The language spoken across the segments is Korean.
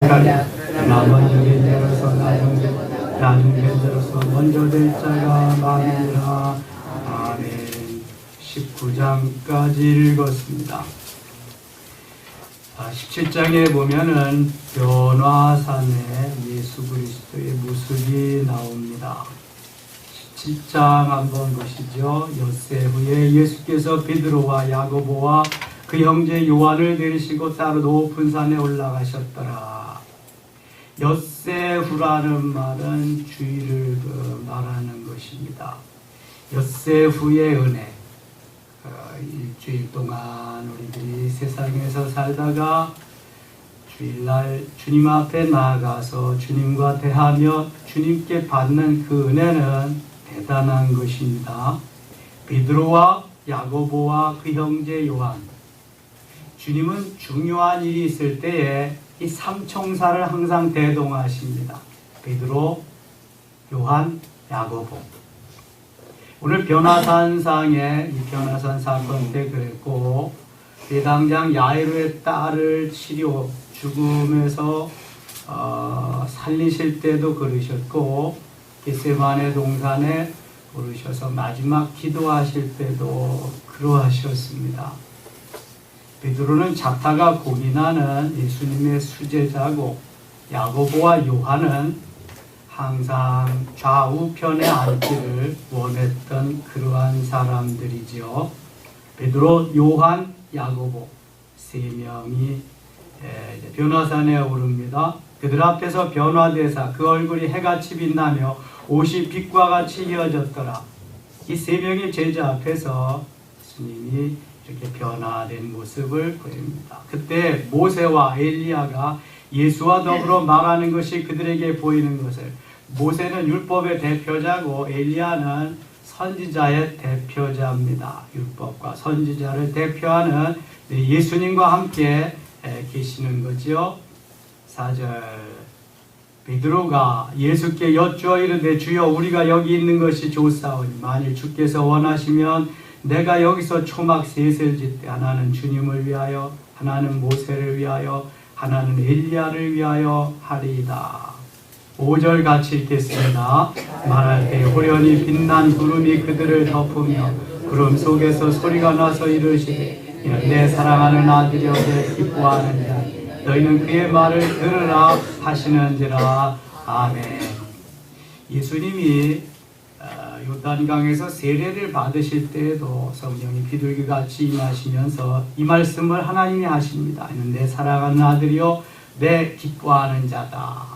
나 먼저 된 자로서 나중 된 자로서 먼저 될 자가 많으리라. 아멘. 19장까지 읽었습니다. 17장에 보면은 변화산에 예수 그리스도의 모습이 나옵니다. 17장 한번 보시죠. 엿새 후에 예수께서 베드로와 야고보와 그 형제 요한을 데리시고 따로 높은 산에 올라가셨더라. 엿새 후라는 말은 주의를 말하는 것입니다. 엿새 후의 은혜. 일주일 동안 우리들이 세상에서 살다가 주일날 주님 앞에 나아가서 주님과 대하며 주님께 받는 그 은혜는 대단한 것입니다. 베드로와 야고보와 그 형제 요한, 주님은 중요한 일이 있을 때에 이 삼총사를 항상 대동하십니다. 베드로, 요한, 야고보. 오늘 변화산상에 이 변화산 사건 때 그랬고, 대당장 야이로의 딸을 치료 죽음에서 살리실 때도 그러셨고, 겟세마네 동산에 오르셔서 마지막 기도하실 때도 그러하셨습니다. 베드로는 자타가 고민하는 예수님의 수제자고, 야고보와 요한은 항상 좌우편에 앉기를 원했던 그러한 사람들이지요. 베드로, 요한, 야고보 세 명이 변화산에 오릅니다. 그들 앞에서 변화되사 그 얼굴이 해같이 빛나며 옷이 빛과 같이 이어졌더라. 이 세 명의 제자 앞에서 예수님이 이렇게 변화된 모습을 보입니다. 그때 모세와 엘리야가 예수와 더불어 말하는 것이 그들에게 보이는 것을, 모세는 율법의 대표자고 엘리야는 선지자의 대표자입니다. 율법과 선지자를 대표하는 예수님과 함께 계시는 거죠. 4절, 베드로가 예수께 여쭈어 이르되 주여 우리가 여기 있는 것이 좋사오니 만일 주께서 원하시면 내가 여기서 초막 셋을 짓되 하나는 주님을 위하여, 하나는 모세를 위하여, 하나는 엘리야를 위하여 하리이다. 5절 같이 읽겠습니다. 말할 때 호련히 빛난 구름이 그들을 덮으며 구름 속에서 소리가 나서 이르시되 내 사랑하는 아들이여 내 기뻐하는 자 너희는 그의 말을 들으라 하시는지라. 아멘. 예수님이 요단강에서 세례를 받으실 때에도 성령이 비둘기같이 임하시면서 이 말씀을 하나님이 하십니다. 내 사랑하는 아들이요 내 기뻐하는 자다.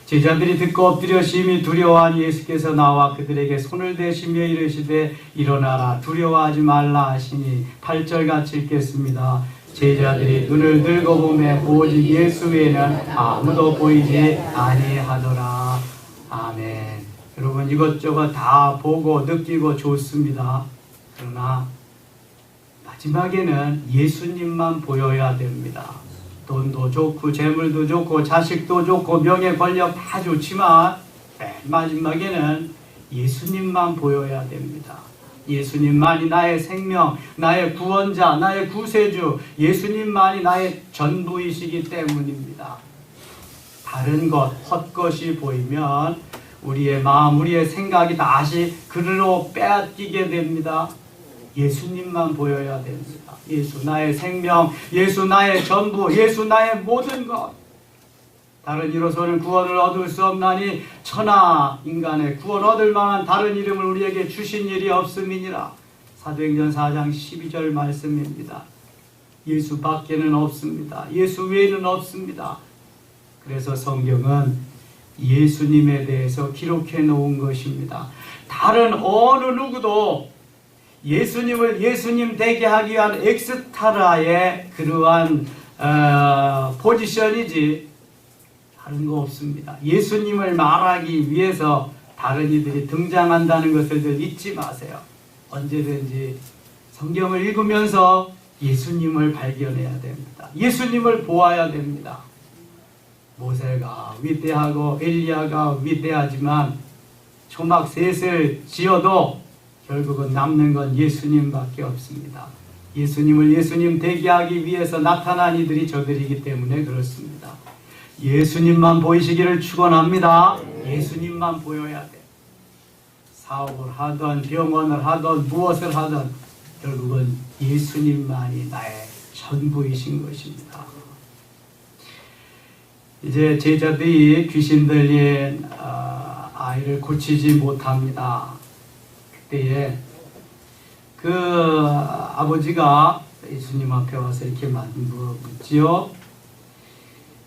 제자들이 듣고 엎드려 심히 두려워한 예수께서 나와 그들에게 손을 대시며 이르시되 일어나라 두려워하지 말라 하시니 8절 같이 읽겠습니다. 제자들이 눈을 들고 보매 오직 예수 외에는 아무도 보이지 아니하더라. 아멘. 여러분 이것저것 다 보고 느끼고 좋습니다. 그러나 마지막에는 예수님만 보여야 됩니다. 돈도 좋고 재물도 좋고 자식도 좋고 명예 권력 다 좋지만 맨 마지막에는 예수님만 보여야 됩니다. 예수님만이 나의 생명, 나의 구원자, 나의 구세주, 예수님만이 나의 전부이시기 때문입니다. 다른 것, 헛것이 보이면 우리의 마음, 우리의 생각이 다시 그리로 빼앗기게 됩니다. 예수님만 보여야 됩니다. 예수 나의 생명, 예수 나의 전부, 예수 나의 모든 것. 다른 이로서는 구원을 얻을 수 없나니 천하 인간의 구원 얻을 만한 다른 이름을 우리에게 주신 일이 없음이니라. 사도행전 4장 12절 말씀입니다. 예수 밖에는 없습니다. 예수 외에는 없습니다. 그래서 성경은 예수님에 대해서 기록해 놓은 것입니다. 다른 어느 누구도 예수님을 예수님 되게 하기 위한 엑스트라의 그러한 포지션이지 다른 거 없습니다. 예수님을 말하기 위해서 다른 이들이 등장한다는 것을 늘 잊지 마세요. 언제든지 성경을 읽으면서 예수님을 발견해야 됩니다. 예수님을 보아야 됩니다. 모세가 위대하고 엘리야가 위대하지만 초막 셋을 지어도 결국은 남는 건 예수님밖에 없습니다. 예수님을 예수님 되게 하기 위해서 나타난 이들이 저들이기 때문에 그렇습니다. 예수님만 보이시기를 축원합니다. 예수님만 보여야 돼. 사업을 하던 병원을 하던 무엇을 하던 결국은 예수님만이 나의 전부이신 것입니다. 이제 제자들이 귀신 들린 아이를 고치지 못합니다. 그때에 그 아버지가 예수님 앞에 와서 이렇게 묻지요.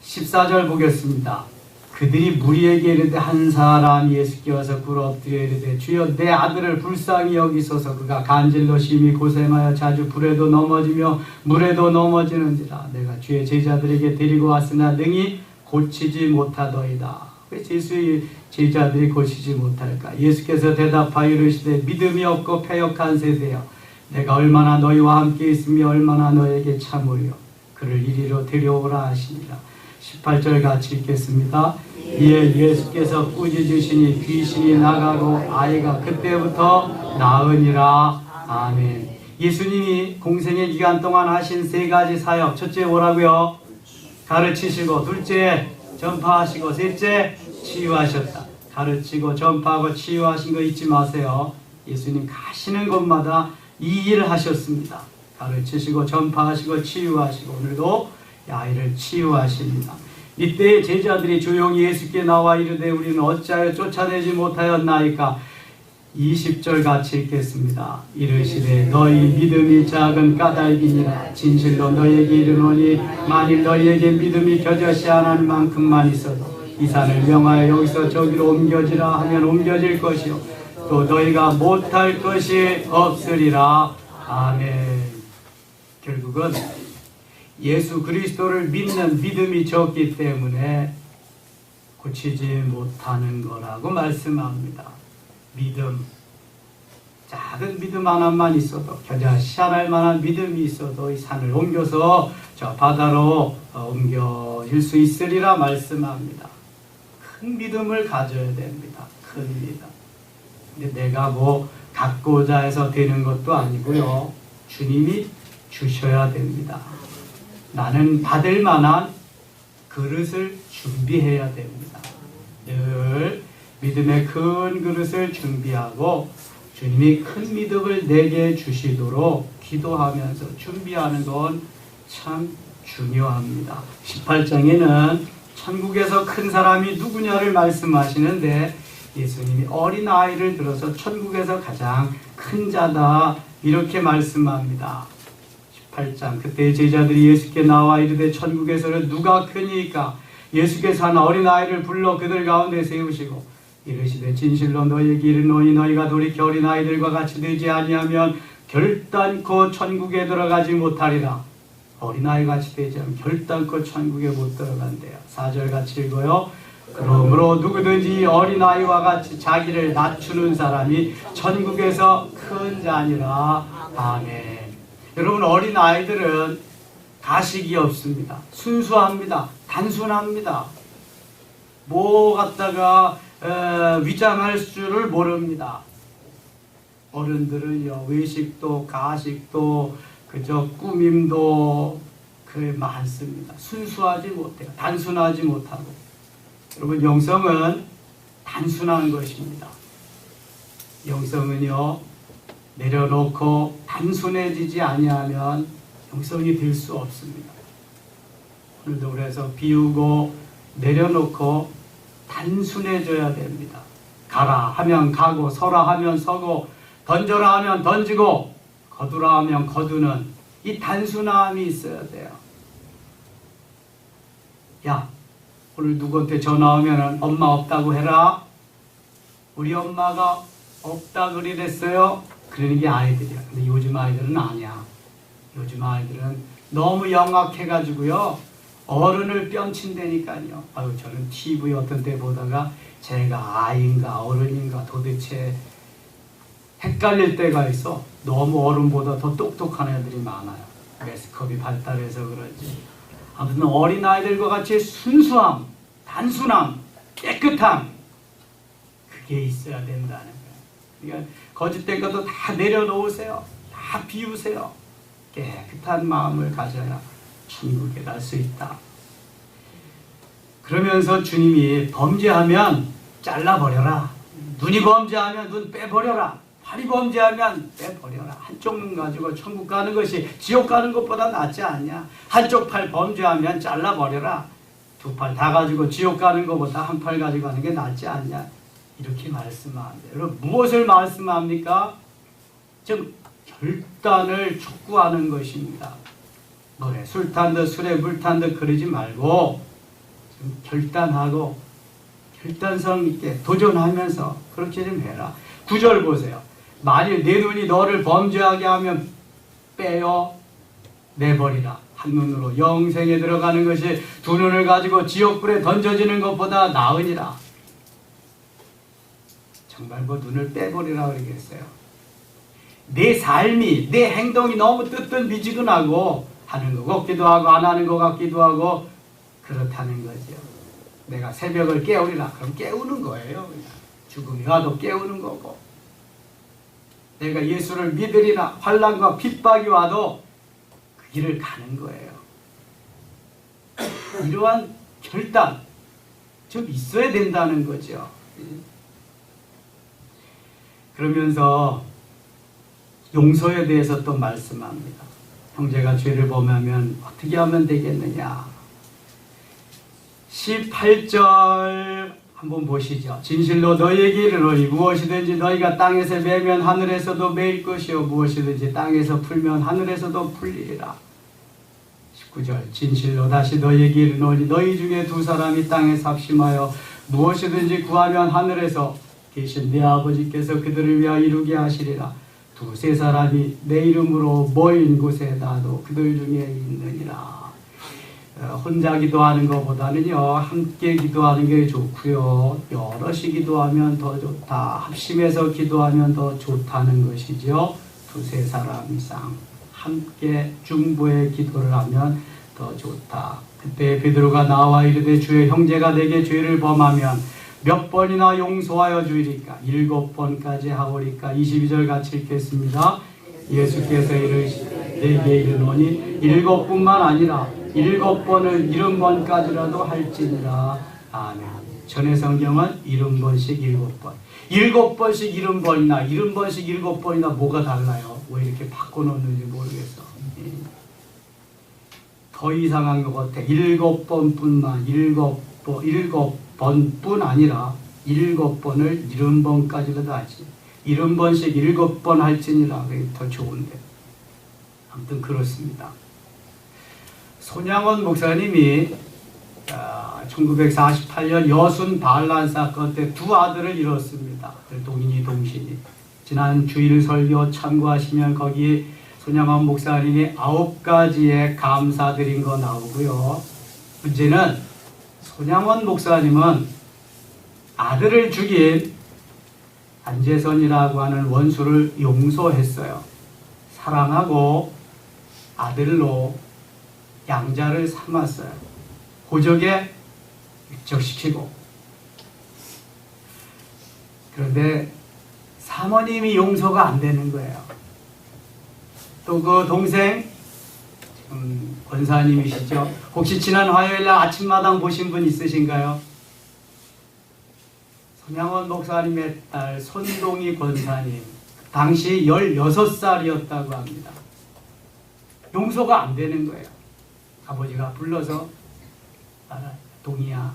14절 보겠습니다. 그들이 무리에게 이르되 한 사람이 예수께 와서 굴어 엎드려 이르되 주여 내 아들을 불쌍히 여기소서. 그가 간질로 심히 고생하여 자주 불에도 넘어지며 물에도 넘어지는지라. 내가 주의 제자들에게 데리고 왔으나 능히 고치지 못하더이다. 왜 예수의 제자들이 고치지 못할까? 예수께서 대답하여 이르시되 믿음이 없고 패역한 세대여, 내가 얼마나 너희와 함께 있으며 얼마나 너에게 참으려 그를 이리로 데려오라 하시니라. 18절 같이 읽겠습니다. 이에 예수께서 꾸짖으시니 귀신이 나가고 아이가 그때부터 나으니라. 아멘. 예수님이 공생의 기간 동안 하신 세 가지 사역, 첫째 뭐라고요? 가르치시고, 둘째 전파하시고, 셋째 치유하셨다. 가르치고 전파하고 치유하신 거 잊지 마세요. 예수님 가시는 곳마다 이 일을 하셨습니다. 가르치시고 전파하시고 치유하시고, 오늘도 아이를 치유하십니다. 이때 제자들이 조용히 예수께 나와 이르되 우리는 어찌하여 쫓아내지 못하였나이까. 20절 같이 읽겠습니다. 이르시되 너희 믿음이 작은 까닭이니라. 진실로 너희에게 이르노니 만일 너희에게 믿음이 겨자씨 하나님 만큼만 있어도 이 산을 명하여 여기서 저기로 옮겨지라 하면 옮겨질 것이요 또 너희가 못할 것이 없으리라. 아멘. 결국은 예수 그리스도를 믿는 믿음이 적기 때문에 고치지 못하는 거라고 말씀합니다. 믿음, 작은 믿음 하나만 있어도, 겨자씨 하나일 만한 믿음이 있어도 이 산을 옮겨서 저 바다로 옮겨질 수 있으리라 말씀합니다. 큰 믿음을 가져야 됩니다. 큰 믿음. 근데 내가 뭐 갖고자 해서 되는 것도 아니고요. 주님이 주셔야 됩니다. 나는 받을 만한 그릇을 준비해야 됩니다. 늘 믿음의 큰 그릇을 준비하고 주님이 큰 믿음을 내게 주시도록 기도하면서 준비하는 건 참 중요합니다. 18장에는 천국에서 큰 사람이 누구냐를 말씀하시는데 예수님이 어린아이를 들어서 천국에서 가장 큰 자다 이렇게 말씀합니다. 18장 그때 제자들이 예수께 나와 이르되 천국에서는 누가 크니까. 예수께서 한 어린아이를 불러 그들 가운데 세우시고 이르시되 진실로 너희에게 이르노니 너희가 돌이켜 어린아이들과 같이 되지 아니하면 결단코 천국에 들어가지 못하리라. 어린아이 같이 되지 않으면 결단코 천국에 못 들어간대요. 4절 같이 읽어요. 그러므로 누구든지 어린아이와 같이 자기를 낮추는 사람이 천국에서 큰 자니라. 아멘. 여러분, 어린아이들은 가식이 없습니다. 순수합니다. 단순합니다. 뭐 갖다가 위장할 줄을 모릅니다. 어른들은요, 의식도 가식도 그저 꾸밈도 많습니다. 순수하지 못해요. 단순하지 못하고. 여러분, 영성은 단순한 것입니다. 영성은요, 내려놓고 단순해지지 아니하면 영성이 될 수 없습니다. 오늘도 그래서 비우고 내려놓고 단순해져야 됩니다. 가라 하면 가고, 서라 하면 서고, 던져라 하면 던지고, 거두라 하면 거두는 이 단순함이 있어야 돼요. 야, 오늘 누구한테 전화 오면 엄마 없다고 해라. 우리 엄마가 없다 그랬어요. 그러는 게 아이들이야. 근데 요즘 아이들은 아니야. 요즘 아이들은 너무 영악해가지고요, 어른을 뺨친다니까요. 아유, 저는 TV 어떤 때 보다가 제가 아이인가 어른인가 도대체 헷갈릴 때가 있어. 너무 어른보다 더 똑똑한 애들이 많아요. 매스컴이 발달해서 그런지. 아무튼 어린아이들과 같이 순수함, 단순함, 깨끗함, 그게 있어야 된다는 거예요. 그러니까 거짓된 것도 다 내려놓으세요. 다 비우세요. 깨끗한 마음을 가져야 천국에 갈 수 있다. 그러면서 주님이 범죄하면 잘라버려라. 눈이 범죄하면 눈 빼버려라. 팔이 범죄하면 빼버려라. 한쪽 눈 가지고 천국 가는 것이 지옥 가는 것보다 낫지 않냐. 한쪽 팔 범죄하면 잘라버려라. 두 팔 다 가지고 지옥 가는 것보다 한 팔 가지고 가는 게 낫지 않냐. 이렇게 말씀합니다. 여러분 무엇을 말씀합니까? 즉 결단을 촉구하는 것입니다. 노래 술 탄 듯 술에 물 탄 듯 그러지 말고 좀 결단하고 결단성 있게 도전하면서 그렇게 좀 해라. 9절 보세요. 만일 내 눈이 너를 범죄하게 하면 빼어 내버리라. 한 눈으로 영생에 들어가는 것이 두 눈을 가지고 지옥불에 던져지는 것보다 나으니라. 정말 뭐 눈을 빼버리라 그러겠어요. 내 삶이 내 행동이 너무 뜨뜻미지근하고 하는 것 같기도 하고 안 하는 것 같기도 하고 그렇다는 거죠. 내가 새벽을 깨우리라. 그럼 깨우는 거예요. 그냥. 죽음이 와도 깨우는 거고. 내가 예수를 믿으리라. 환난과 핍박이 와도 그 길을 가는 거예요. 이러한 결단 좀 있어야 된다는 거죠. 그러면서 용서에 대해서 또 말씀합니다. 형제가 죄를 범하면 어떻게 하면 되겠느냐. 18절 한번 보시죠. 진실로 너희에게 이르노니 무엇이든지 너희가 땅에서 매면 하늘에서도 매일 것이요 무엇이든지 땅에서 풀면 하늘에서도 풀리리라. 19절 진실로 다시 너희에게 이르노니 너희 중에 두 사람이 땅에 삽심하여 무엇이든지 구하면 하늘에서 계신 내 아버지께서 그들을 위하여 이루게 하시리라. 두세 사람이 내 이름으로 모인 곳에 나도 그들 중에 있느니라. 혼자 기도하는 것보다는요 함께 기도하는 게 좋고요 여럿이 기도하면 더 좋다. 합심해서 기도하면 더 좋다는 것이죠. 두세 사람 이상 함께 중보의 기도를 하면 더 좋다. 그때 베드로가 나와 이르되 주의 형제가 내게 죄를 범하면 몇 번이나 용서하여 주리까? 7번까지 하오리까? 22절 같이 읽겠습니다. 예수께서 이르시되 내게 이르노니 7뿐만 아니라 7번을 70번까지라도 할지니라. 아멘. 전의 성경은 70번씩 7번. 7번씩 70번이나 70번씩 7번이나 뭐가 달라요? 왜 이렇게 바꿔놓는지 모르겠어. 더 이상한 것 같아. 7번뿐만 7번뿐 아니라 7번을 70번까지라도 하지. 70번씩 7번 할지니라. 그게 더 좋은데. 아무튼 그렇습니다. 손양원 목사님이 1948년 여순 반란 사건 때 두 아들을 잃었습니다. 동인이 동신이. 지난 주일 설교 참고하시면 거기 손양원 목사님이 9가지의 감사드린 거 나오고요. 문제는 손양원 목사님은 아들을 죽인 안재선이라고 하는 원수를 용서했어요. 사랑하고 아들로 양자를 삼았어요. 호적에 입적시키고. 그런데 사모님이 용서가 안 되는 거예요. 또 그 동생 권사님이시죠. 혹시 지난 화요일날 아침마당 보신 분 있으신가요? 손양원 목사님의 딸 손동희 권사님. 당시 16살이었다고 합니다. 용서가 안 되는 거예요. 아버지가 불러서 동희야,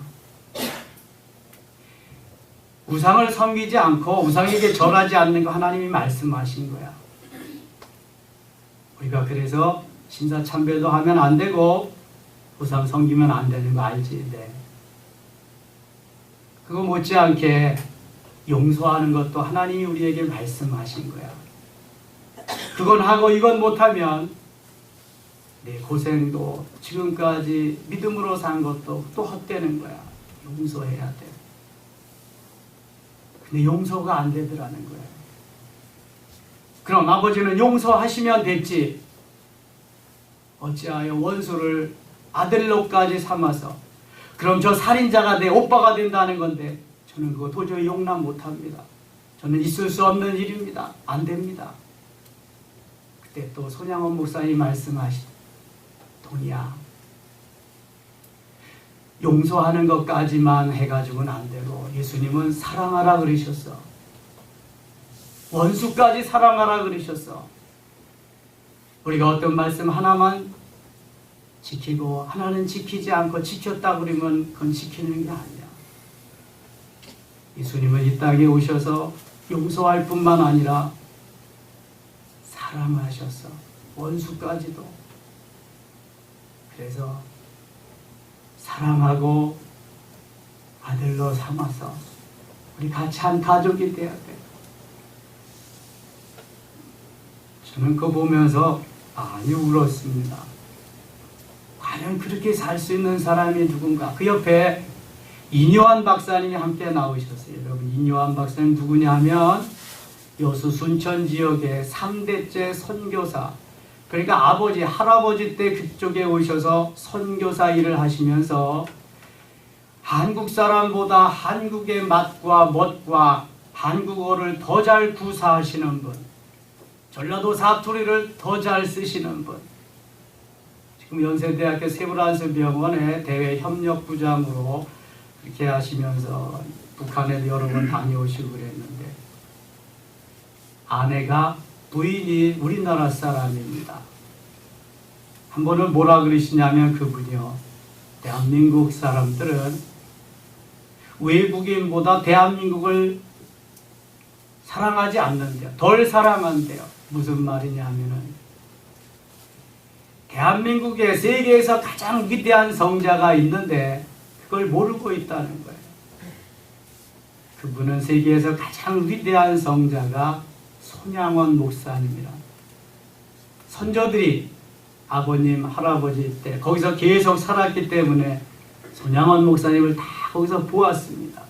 우상을 섬기지 않고 우상에게 절하지 않는 거 하나님이 말씀하신 거야. 우리가 그래서 신사참배도 하면 안 되고 우상 섬기면 안 되는 거 알지? 네. 그거 못지않게 용서하는 것도 하나님이 우리에게 말씀하신 거야. 그건 하고 이건 못하면 내 고생도 지금까지 믿음으로 산 것도 또 헛되는 거야. 용서해야 돼. 근데 용서가 안 되더라는 거야. 그럼 아버지는 용서하시면 됐지. 어찌하여 원수를 아들로까지 삼아서 그럼 저 살인자가 내 오빠가 된다는 건데 저는 그거 도저히 용납 못합니다. 저는 있을 수 없는 일입니다. 안 됩니다. 그때 또 손양원 목사님 말씀하신 동이야, 용서하는 것까지만 해가지고는 안 되고 예수님은 사랑하라 그러셨어. 원수까지 사랑하라 그러셨어. 우리가 어떤 말씀 하나만 지키고 하나는 지키지 않고 지켰다 그러면 그건 지키는 게 아니야. 예수님은 이 땅에 오셔서 용서할 뿐만 아니라 사랑하셨어. 원수까지도. 그래서 사랑하고 아들로 삼아서 우리 같이 한 가족이 돼야 돼. 저는 그거 보면서 많이 울었습니다. 과연 그렇게 살 수 있는 사람이 누군가. 그 옆에 이뇨한 박사님이 함께 나오셨어요. 여러분, 이뇨한 박사님 누구냐 하면 여수 순천 지역의 3대째 선교사, 그러니까 아버지, 할아버지 때 그쪽에 오셔서 선교사 일을 하시면서 한국 사람보다 한국의 맛과 멋과 한국어를 더 잘 구사하시는 분, 전라도 사투리를 더 잘 쓰시는 분, 지금 연세대학교 세브란스병원의 대외협력부장으로 그렇게 하시면서 북한에도 여러 번 다녀오시고 그랬는데, 아내가 부인이 우리나라 사람입니다. 한 번은 뭐라 그러시냐면 그분이요, 대한민국 사람들은 외국인보다 대한민국을 사랑하지 않는데요. 덜 사랑한대요. 무슨 말이냐 하면은 대한민국에 세계에서 가장 위대한 성자가 있는데 그걸 모르고 있다는 거예요. 그분은 세계에서 가장 위대한 성자가 손양원 목사님이라. 선조들이 아버님, 할아버지 때 거기서 계속 살았기 때문에 손양원 목사님을 다 거기서 보았습니다.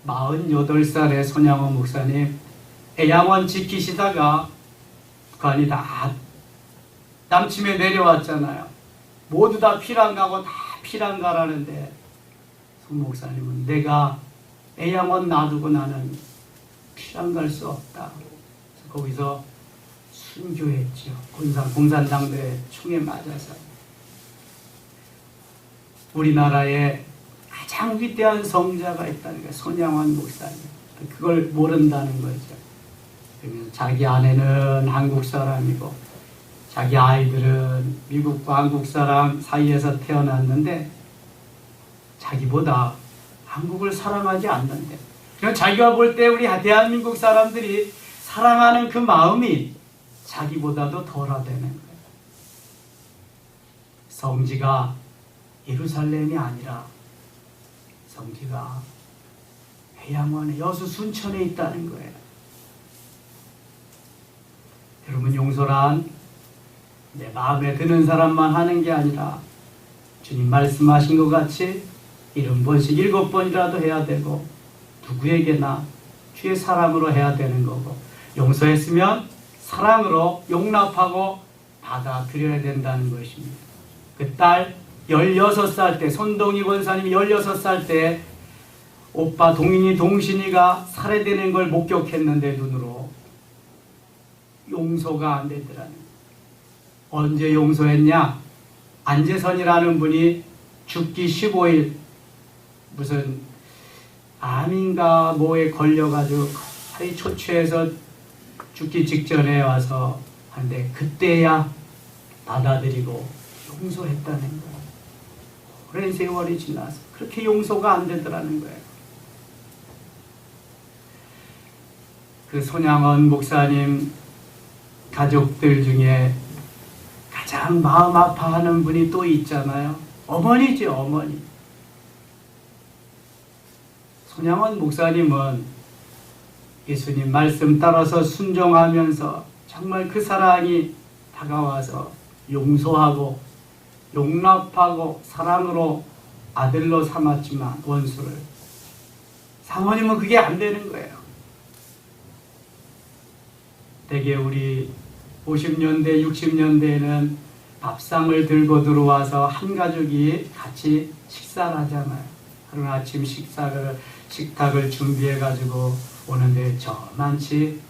48살의 손양원 목사님, 해양원 지키시다가 북한이 다 남침에 내려왔잖아요. 모두 다 피랑 가고 다 피랑 가라는데 손 목사님은 내가 해양원 놔두고 나는 피랑 갈 수 없다. 그래서 거기서 순교했죠. 공산당들의 총에 맞아서. 우리나라에 가장 위대한 성자가 있다는 거예요. 손양원 목사님. 그걸 모른다는 거죠. 그러면 자기 아내는 한국 사람이고 자기 아이들은 미국과 한국 사람 사이에서 태어났는데 자기보다 한국을 사랑하지 않는데, 그냥 자기가 볼 때 우리 대한민국 사람들이 사랑하는 그 마음이 자기보다도 덜하다는 거예요. 성지가 예루살렘이 아니라 성지가 해양원에 여수 순천에 있다는 거예요. 여러분, 용서란 내 마음에 드는 사람만 하는 게 아니라 주님 말씀하신 것 같이 70번씩 7번이라도 해야 되고 누구에게나 주의 사랑으로 해야 되는 거고, 용서했으면 사랑으로 용납하고 받아들여야 된다는 것입니다. 그 딸 16살 때, 손동희 권사님이 16살 때 오빠 동인이 동신이가 살해되는 걸 목격했는데 눈으로 용서가 안 되더라는 거예요. 언제 용서했냐? 안재선이라는 분이 죽기 15일 무슨 암인가 뭐에 걸려가지고 거의 초췌해서 죽기 직전에 와서 하는데 그때야 받아들이고 용서했다는 거예요. 오랜 세월이 지나서 그렇게 용서가 안 되더라는 거예요. 그 손양원 목사님 가족들 중에 가장 마음 아파하는 분이 또 있잖아요. 어머니죠, 어머니. 손양원 목사님은 예수님 말씀 따라서 순종하면서 정말 그 사랑이 다가와서 용서하고 용납하고 사랑으로 아들로 삼았지만 원수를, 사모님은 그게 안 되는 거예요. 대개 우리 50년대, 60년대에는 밥상을 들고 들어와서 한 가족이 같이 식사를 하잖아요. 하루 아침 식탁을 준비해가지고 오는데 저만치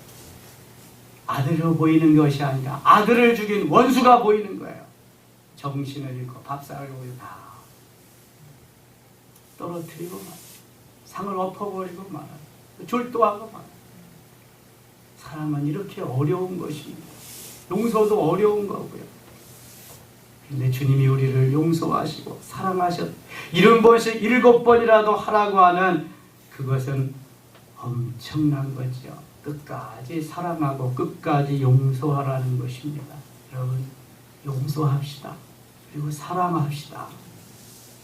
아들로 보이는 것이 아니라 아들을 죽인 원수가 보이는 거예요. 정신을 잃고 밥상을 다 떨어뜨리고 말아요. 상을 엎어버리고 말아요. 졸도하고 말아요. 사랑은 이렇게 어려운 것입니다. 용서도 어려운 거고요. 근데 주님이 우리를 용서하시고 사랑하셨 70번씩 7번이라도 하라고 하는 그것은 엄청난 거죠. 끝까지 사랑하고 끝까지 용서하라는 것입니다. 여러분, 용서합시다. 그리고 사랑합시다.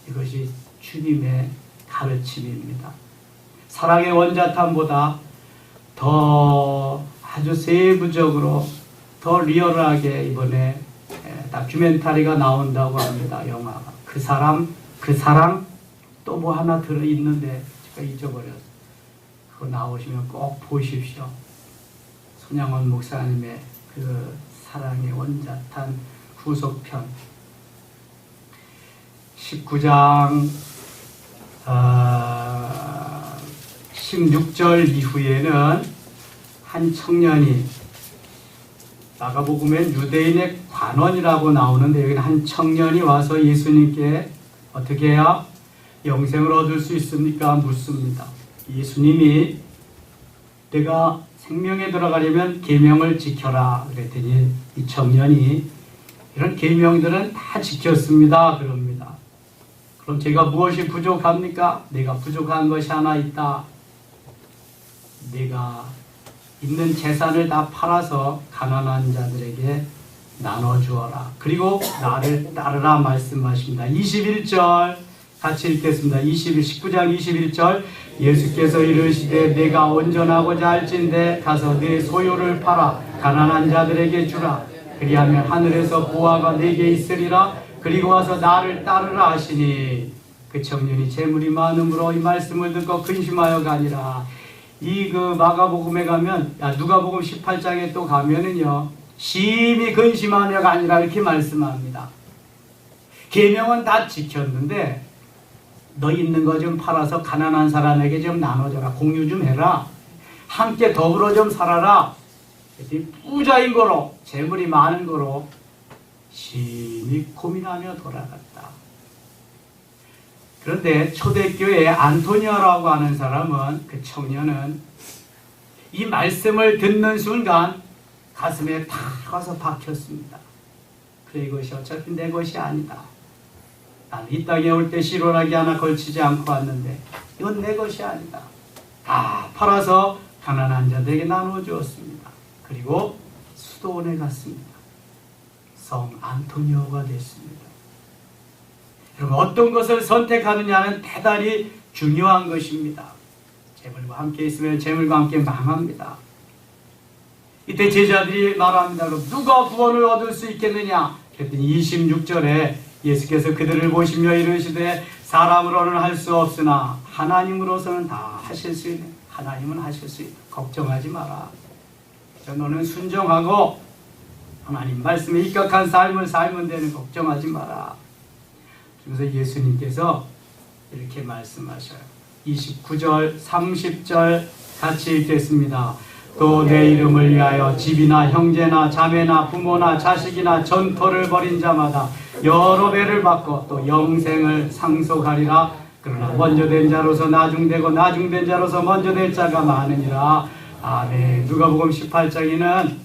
이것이 주님의 가르침입니다. 사랑의 원자탄보다 더 아주 세부적으로 더 리얼하게 이번에 다큐멘터리가 나온다고 합니다. 영화가. 그 사랑 또 뭐 하나 들어있는데 제가 잊어버렸어요. 그거 나오시면 꼭 보십시오. 손양원 목사님의 그 사랑의 원자탄 후속편 19장 16절 이후에는 한 청년이 마가복음엔 유대인의 관원이라고 나오는데 여기는 한 청년이 와서 예수님께 어떻게 해야 영생을 얻을 수 있습니까? 묻습니다. 예수님이 내가 생명에 들어가려면 계명을 지켜라 그랬더니 이 청년이 이런 계명들은 다 지켰습니다 그럽니다. 그럼 제가 무엇이 부족합니까? 내가 부족한 것이 하나 있다. 내가 있는 재산을 다 팔아서 가난한 자들에게 나눠주어라. 그리고 나를 따르라 말씀하십니다. 21절 같이 읽겠습니다. 19장 21절 예수께서 이르시되 내가 온전하고자 할진대 가서 내 소유를 팔아 가난한 자들에게 주라. 그리하면 하늘에서 보화가 내게 있으리라. 그리고 와서 나를 따르라 하시니 그 청년이 재물이 많음으로 이 말씀을 듣고 근심하여 가니라. 이 그 마가복음에 가면 누가복음 18장에 또 가면은요 심히 근심하며가 아니라 이렇게 말씀합니다. 계명은 다 지켰는데 너 있는 거 좀 팔아서 가난한 사람에게 좀 나눠줘라. 공유 좀 해라. 함께 더불어 좀 살아라. 부자인 거로 재물이 많은 거로 심히 고민하며 돌아갔다. 그런데 초대교회 안토니오라고 하는 사람은 그 청년은 이 말씀을 듣는 순간 가슴에 탁 가서 박혔습니다. 그래 이것이 어차피 내 것이 아니다. 나는 이 땅에 올 때 실오라기 하나 걸치지 않고 왔는데 이건 내 것이 아니다. 다 팔아서 가난한 자들에게 나눠주었습니다. 그리고 수도원에 갔습니다. 성 안토니오가 됐습니다. 여러분 어떤 것을 선택하느냐는 대단히 중요한 것입니다. 재물과 함께 있으면 재물과 함께 망합니다. 이때 제자들이 말합니다. 그럼 누가 구원을 얻을 수 있겠느냐? 그랬더니 26절에 예수께서 그들을 보시며 이르시되 사람으로는 할 수 없으나 하나님으로서는 다 하실 수 있는 하나님은 하실 수 있다. 걱정하지 마라. 너는 순종하고 하나님 말씀에 입각한 삶을 살면 되는 걱정하지 마라. 그래서 예수님께서 이렇게 말씀하셔요. 29절 30절 같이 읽겠습니다. 또 내 이름을 위하여 집이나 형제나 자매나 부모나 자식이나 전토를 벌인 자마다 여러 배를 받고 또 영생을 상속하리라. 그러나 먼저 된 자로서 나중되고 나중된 자로서 먼저 될 자가 많으니라. 아멘. 누가복음 18장에는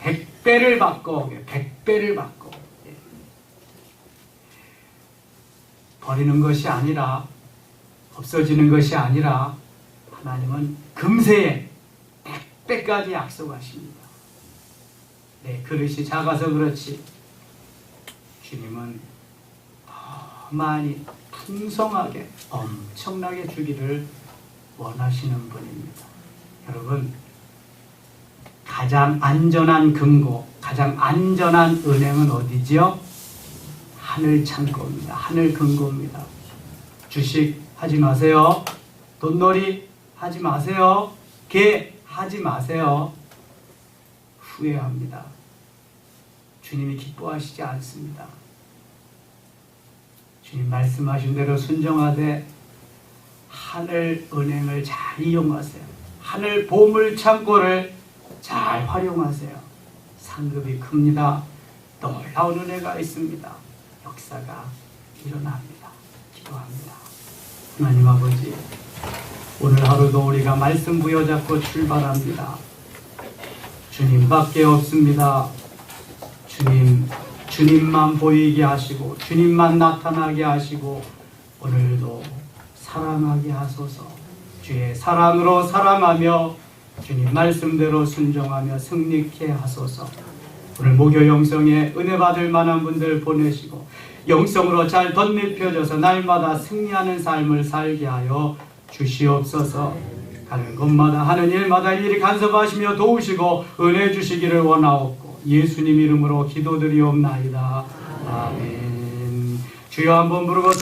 100배를 받고 100배를 받고 버리는 것이 아니라 없어지는 것이 아니라 하나님은 금세에 100배까지 약속하십니다. 내 그릇이 작아서 그렇지 주님은 더 많이 풍성하게 엄청나게 주기를 원하시는 분입니다. 여러분 가장 안전한 금고, 가장 안전한 은행은 어디지요? 하늘 창고입니다. 하늘 금고입니다. 주식 하지 마세요. 돈놀이 하지 마세요. 개 하지 마세요. 후회합니다. 주님이 기뻐하시지 않습니다. 주님 말씀하신 대로 순종하되 하늘 은행을 잘 이용하세요. 하늘 보물 창고를 잘 활용하세요. 상급이 큽니다. 놀라운 은혜가 있습니다. 역사가 일어납니다. 기도합니다. 하나님 아버지, 오늘 하루도 우리가 말씀 부여잡고 출발합니다. 주님밖에 없습니다. 주님만 보이게 하시고 주님만 나타나게 하시고 오늘도 사랑하게 하소서. 주의 사랑으로 사랑하며 주님 말씀대로 순종하며 승리케 하소서. 오늘 목요 영성에 은혜 받을 만한 분들 보내시고 영성으로 잘 덧입혀져서 날마다 승리하는 삶을 살게 하여 주시옵소서. 가는 곳마다 하는 일마다 일일이 간섭하시며 도우시고 은혜 주시기를 원하옵고 예수님 이름으로 기도드리옵나이다. 아멘. 주여 한번 부르고